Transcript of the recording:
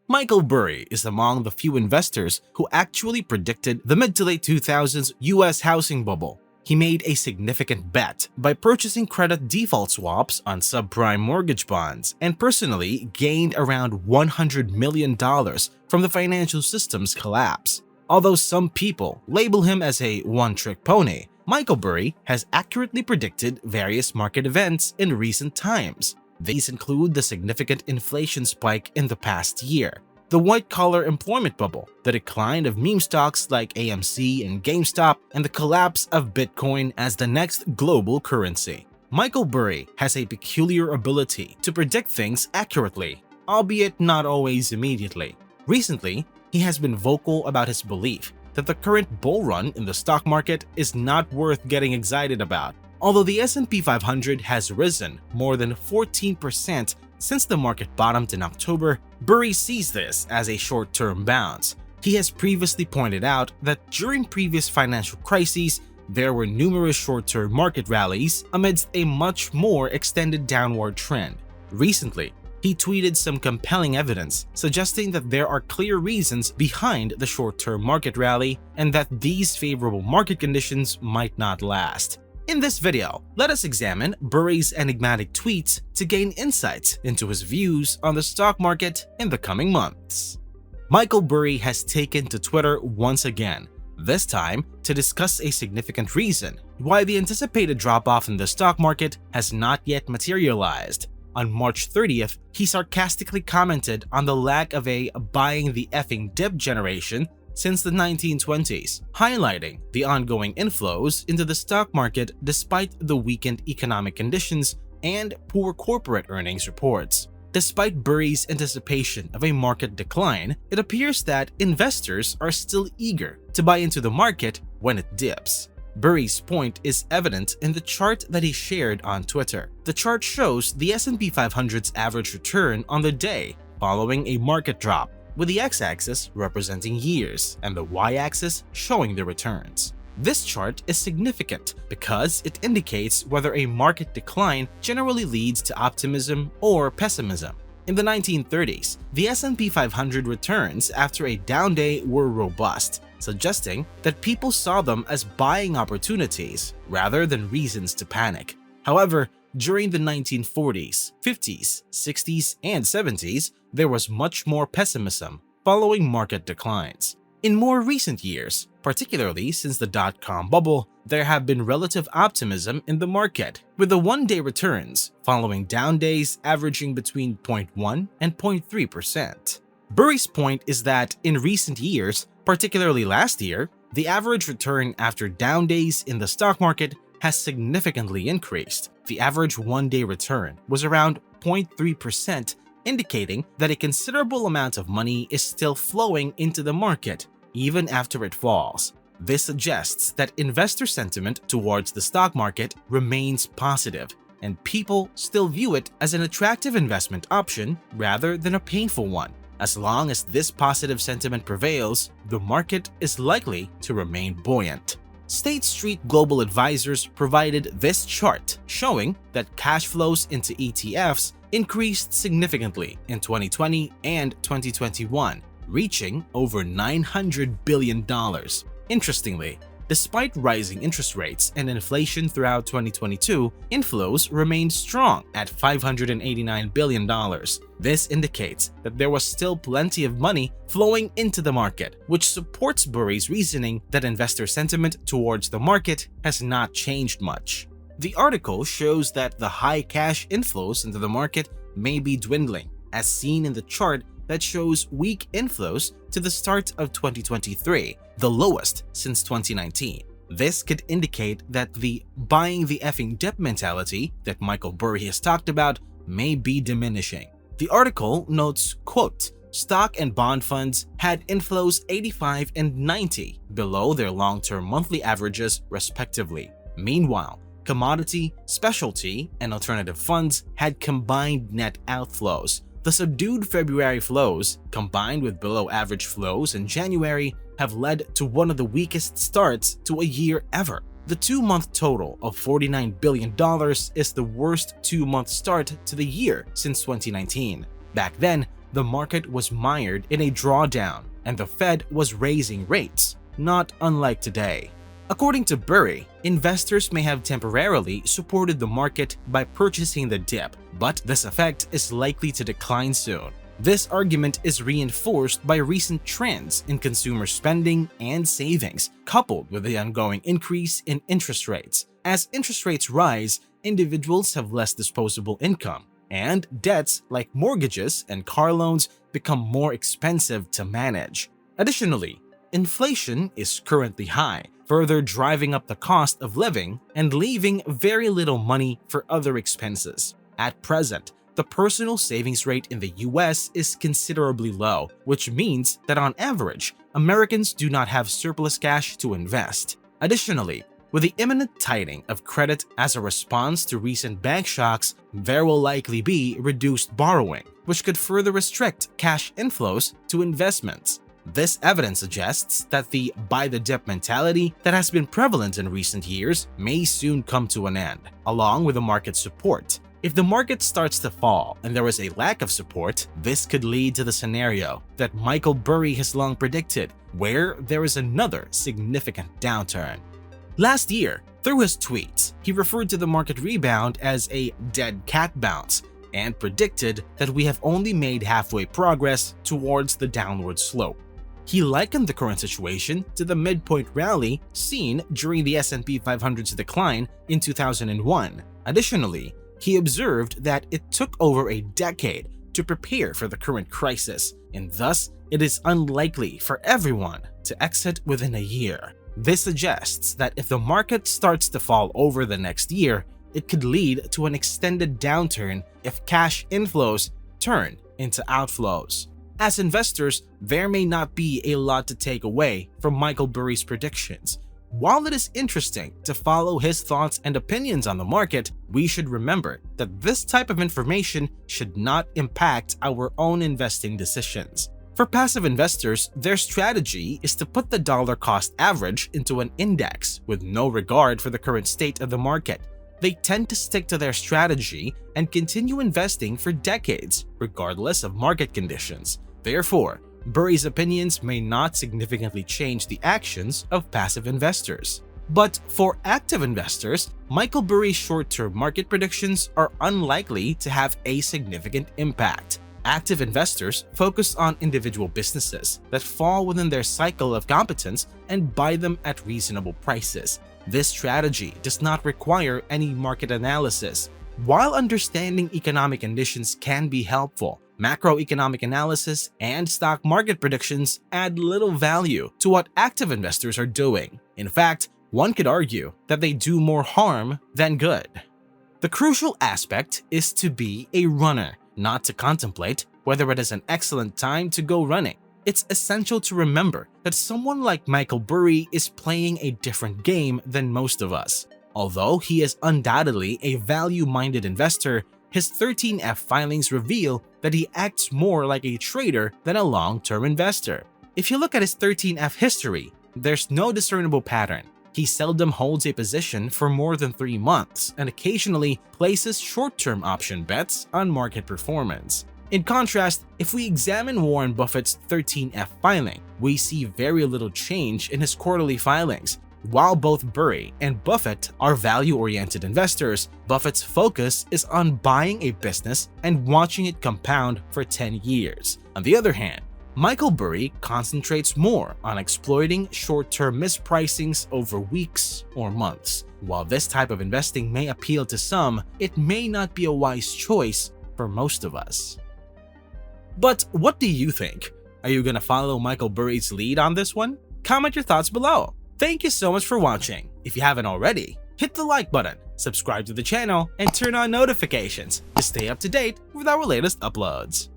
Michael Burry is among the few investors who actually predicted the mid to late 2000s US housing bubble. He made a significant bet by purchasing credit default swaps on subprime mortgage bonds and personally gained around $100 million from the financial system's collapse. Although some people label him as a one-trick pony, Michael Burry has accurately predicted various market events in recent times. These include the significant inflation spike in the past year, the white-collar employment bubble, the decline of meme stocks like AMC and GameStop, and the collapse of Bitcoin as the next global currency. Michael Burry has a peculiar ability to predict things accurately, albeit not always immediately. Recently, he has been vocal about his belief that the current bull run in the stock market is not worth getting excited about. Although the S&P 500 has risen more than 14% since the market bottomed in October, Burry sees this as a short-term bounce. He has previously pointed out that during previous financial crises, there were numerous short-term market rallies amidst a much more extended downward trend. Recently, he tweeted some compelling evidence suggesting that there are clear reasons behind the short-term market rally and that these favorable market conditions might not last. In this video, let us examine Burry's enigmatic tweets to gain insights into his views on the stock market in the coming months. Michael Burry has taken to Twitter once again, this time to discuss a significant reason why the anticipated drop-off in the stock market has not yet materialized. On March 30th, he sarcastically commented on the lack of a buying the effing dip generation since the 1920s, highlighting the ongoing inflows into the stock market despite the weakened economic conditions and poor corporate earnings reports. Despite Burry's anticipation of a market decline, it appears that investors are still eager to buy into the market when it dips. Burry's point is evident in the chart that he shared on Twitter. The chart shows the S&P 500's average return on the day following a market drop, with the x-axis representing years and the y-axis showing the returns. This chart is significant because it indicates whether a market decline generally leads to optimism or pessimism. In the 1930s, the S&P 500 returns after a down day were robust, suggesting that people saw them as buying opportunities rather than reasons to panic. However, during the 1940s, 50s, 60s, and 70s, there was much more pessimism following market declines. In more recent years, particularly since the dot-com bubble, there have been relative optimism in the market, with the one-day returns following down days averaging between 0.1 and 0.3%. Burry's point is that in recent years, particularly last year, the average return after down days in the stock market has significantly increased. The average one-day return was around 0.3%, indicating that a considerable amount of money is still flowing into the market, even after it falls. This suggests that investor sentiment towards the stock market remains positive, and people still view it as an attractive investment option rather than a painful one. As long as this positive sentiment prevails, the market is likely to remain buoyant. State Street Global Advisors provided this chart showing that cash flows into ETFs increased significantly in 2020 and 2021, reaching over $900 billion. Interestingly, despite rising interest rates and inflation throughout 2022, inflows remained strong at $589 billion. This indicates that there was still plenty of money flowing into the market, which supports Burry's reasoning that investor sentiment towards the market has not changed much. The article shows that the high cash inflows into the market may be dwindling, as seen in the chart that shows weak inflows to the start of 2023, the lowest since 2019. This could indicate that the buying the effing dip mentality that Michael Burry has talked about may be diminishing. The article notes, quote, stock and bond funds had inflows 85 and 90 below their long-term monthly averages respectively. Meanwhile, commodity, specialty, and alternative funds had combined net outflows. The subdued February flows, combined with below-average flows in January, have led to one of the weakest starts to a year ever. The two-month total of $49 billion is the worst two-month start to the year since 2019. Back then, the market was mired in a drawdown and the Fed was raising rates, not unlike today. According to Burry, investors may have temporarily supported the market by purchasing the dip, but this effect is likely to decline soon. This argument is reinforced by recent trends in consumer spending and savings, coupled with the ongoing increase in interest rates. As interest rates rise, individuals have less disposable income, and debts like mortgages and car loans become more expensive to manage. Additionally, inflation is currently high, further driving up the cost of living and leaving very little money for other expenses. At present, the personal savings rate in the US is considerably low, which means that on average, Americans do not have surplus cash to invest. Additionally, with the imminent tightening of credit as a response to recent bank shocks, there will likely be reduced borrowing, which could further restrict cash inflows to investments. This evidence suggests that the buy-the-dip mentality that has been prevalent in recent years may soon come to an end, along with the market support. If the market starts to fall and there is a lack of support, this could lead to the scenario that Michael Burry has long predicted, where there is another significant downturn. Last year, through his tweets, he referred to the market rebound as a dead cat bounce and predicted that we have only made halfway progress towards the downward slope. He likened the current situation to the midpoint rally seen during the S&P 500's decline in 2001. Additionally, he observed that it took over a decade to prepare for the current crisis, and thus it is unlikely for everyone to exit within a year. This suggests that if the market starts to fall over the next year, it could lead to an extended downturn if cash inflows turn into outflows. As investors, there may not be a lot to take away from Michael Burry's predictions. While it is interesting to follow his thoughts and opinions on the market, we should remember that this type of information should not impact our own investing decisions. For passive investors, their strategy is to put the dollar cost average into an index with no regard for the current state of the market. They tend to stick to their strategy and continue investing for decades, regardless of market conditions. Therefore, Burry's opinions may not significantly change the actions of passive investors. But for active investors, Michael Burry's short-term market predictions are unlikely to have a significant impact. Active investors focus on individual businesses that fall within their cycle of competence and buy them at reasonable prices. This strategy does not require any market analysis. While understanding economic conditions can be helpful, macroeconomic analysis and stock market predictions add little value to what active investors are doing. In fact, one could argue that they do more harm than good. The crucial aspect is to be a runner, not to contemplate whether it is an excellent time to go running. It's essential to remember that someone like Michael Burry is playing a different game than most of us. Although he is undoubtedly a value-minded investor, his 13F filings reveal that he acts more like a trader than a long-term investor. If you look at his 13F history, there's no discernible pattern. He seldom holds a position for more than 3 months and occasionally places short-term option bets on market performance. In contrast, if we examine Warren Buffett's 13F filing, we see very little change in his quarterly filings. While both Burry and Buffett are value-oriented investors, Buffett's focus is on buying a business and watching it compound for 10 years. On the other hand, Michael Burry concentrates more on exploiting short-term mispricings over weeks or months. While this type of investing may appeal to some, it may not be a wise choice for most of us. But what do you think? Are you gonna follow Michael Burry's lead on this one? Comment your thoughts below. Thank you so much for watching. If you haven't already, hit the like button, subscribe to the channel, and turn on notifications to stay up to date with our latest uploads.